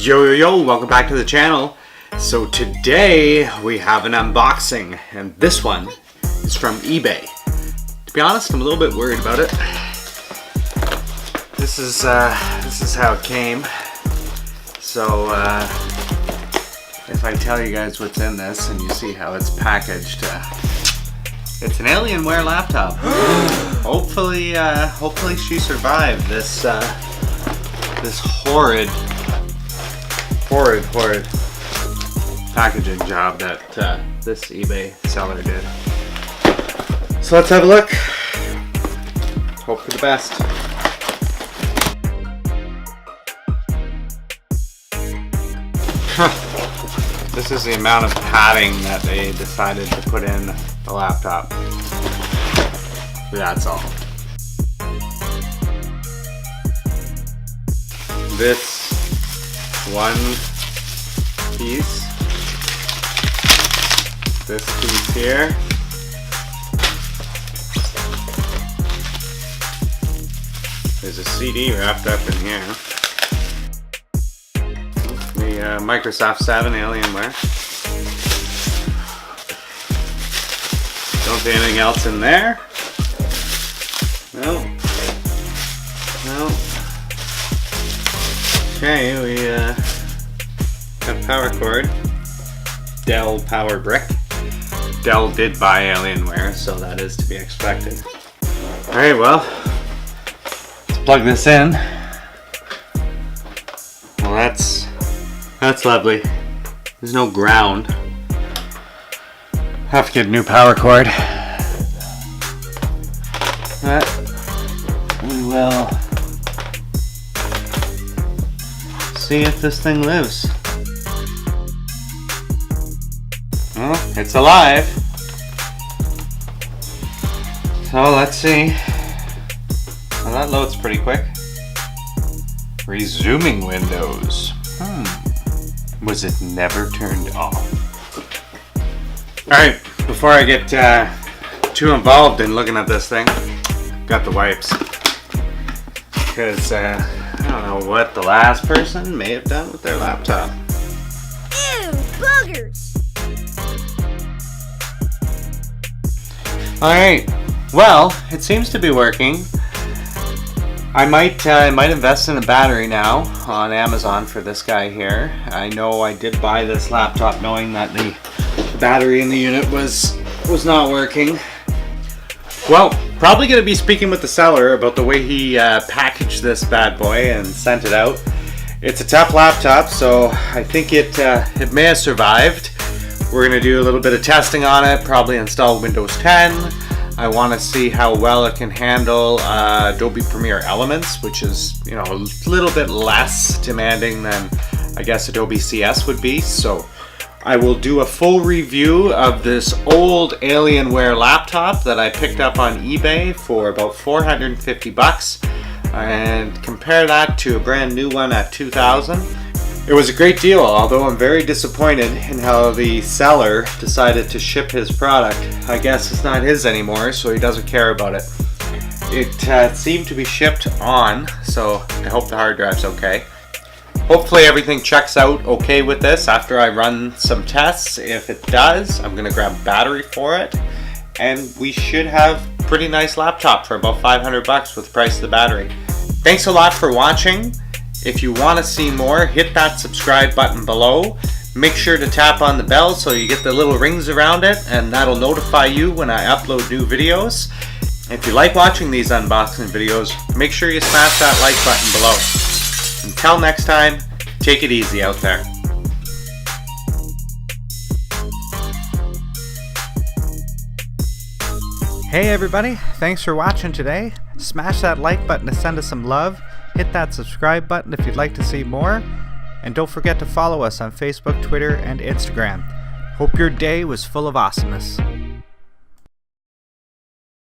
Yo, welcome back to the channel. So today we have an unboxing, and this one is from eBay. To be honest, I'm a little bit worried about it. This is how it came. So if I tell you guys what's in this and you see how it's packaged, it's an Alienware laptop. Hopefully she survived this this horrid packaging job that this eBay seller did. So let's have a look. Hope for the best. This is the amount of padding that they decided to put in the laptop. That's all. This one piece, this piece here, there's a CD wrapped up in here. The Microsoft 7 Alienware. Don't see anything else in there. No. Okay, we got a power cord. Dell power brick. Dell did buy Alienware, so that is to be expected. Alright, well, let's plug this in. Well, that's lovely. There's no ground. Have to get a new power cord. But we will see if this thing lives. Well, it's alive. So let's see. Well, that loads pretty quick. Resuming Windows. Was it never turned off? Alright, before I get too involved in looking at this thing, got the wipes. Because I don't know what the last person may have done with their laptop. Ew, boogers! Alright, well, it seems to be working. I might invest in a battery now on Amazon for this guy here. I know I did buy this laptop knowing that the battery in the unit was not working. Well, probably going to be speaking with the seller about the way he packaged this bad boy and sent it out. It's a tough laptop, so I think it may have survived. We're going to do a little bit of testing on it, probably install Windows 10. I want to see how well it can handle Adobe Premiere Elements, which is, you know, a little bit less demanding than I guess Adobe CS would be. So I will do a full review of this old Alienware laptop that I picked up on eBay for about 450 bucks and compare that to a brand new one at 2,000. It was a great deal, although I'm very disappointed in how the seller decided to ship his product. I guess it's not his anymore, so he doesn't care about it. It seemed to be shipped on, so I hope the hard drive's okay. Hopefully everything checks out okay with this after I run some tests. If it does, I'm going to grab a battery for it, and we should have a pretty nice laptop for about 500 bucks with the price of the battery. Thanks a lot for watching. If you want to see more, hit that subscribe button below. Make sure to tap on the bell so you get the little rings around it, and that'll notify you when I upload new videos. If you like watching these unboxing videos, make sure you smash that like button below. Until next time, take it easy out there. Hey everybody, thanks for watching today. Smash that like button to send us some love. Hit that subscribe button if you'd like to see more. And don't forget to follow us on Facebook, Twitter, and Instagram. Hope your day was full of awesomeness.